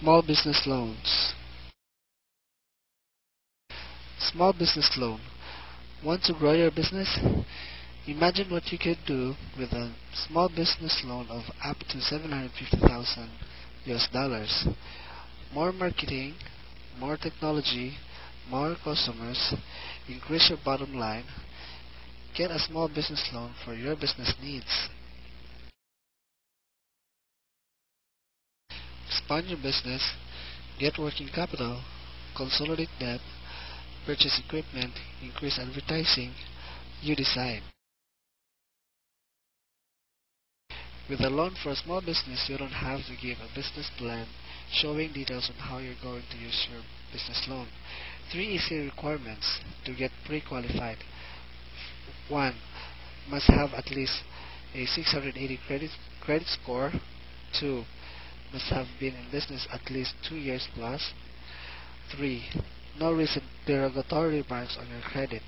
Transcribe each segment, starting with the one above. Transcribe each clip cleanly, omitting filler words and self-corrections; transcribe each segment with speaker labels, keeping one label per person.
Speaker 1: Small business loans. Small business loan. Want to grow your business? Imagine what you could do with a small business loan of up to 750,000 US dollars. More marketing, more technology, more customers, increase your bottom line. Get a small business loan for your business needs. Expand your business, get working capital, consolidate debt, purchase equipment, increase advertising. You decide. With a loan for a small business, you don't have to give a business plan showing details on how you're going to use your business loan. 3 easy requirements to get pre-qualified. 1. Must have at least a 680 credit score. 2. Must have been in business at least 2 years plus. 3. No recent derogatory remarks on your credit.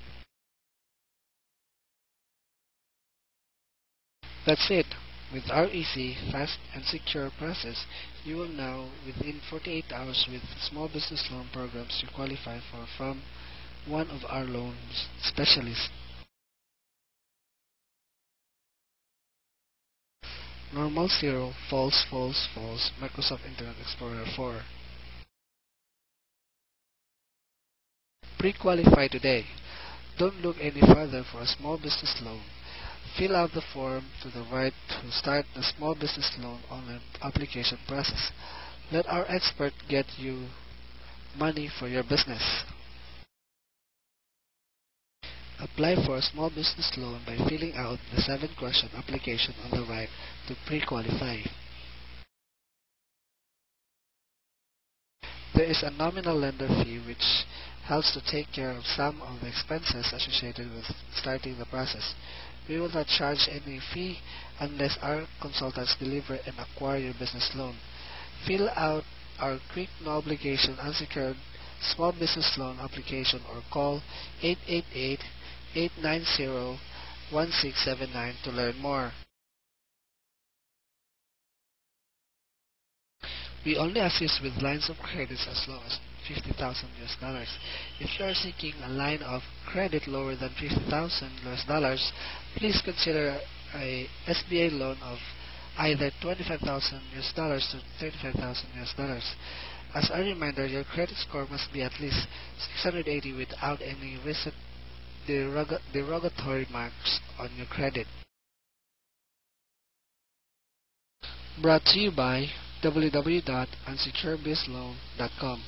Speaker 1: That's it. With our easy, fast, and secure process, you will now, within 48 hours with small business loan programs you qualify for from one of our loans specialists. Normal 0, false, false, false, Microsoft Internet Explorer 4. Pre-qualify today. Don't look any further for a small business loan. Fill out the form to the right to start the small business loan online application process. Let our expert get you money for your business. Apply for a small business loan by filling out the 7-question application on the right to pre-qualify. There is a nominal lender fee which helps to take care of some of the expenses associated with starting the process. We will not charge any fee unless our consultants deliver and acquire your business loan. Fill out our quick, no obligation, unsecured small business loan application or call 888-890-1679 to learn more. We only assist with lines of credits as low as 50,000 US dollars. If you are seeking a line of credit lower than 50,000 US dollars, please consider a SBA loan of either 25,000 US dollars to 35,000 US dollars. As a reminder, your credit score must be at least 680 without any recent derogatory marks on your credit. Brought to you by www.unsecurebizloan.com.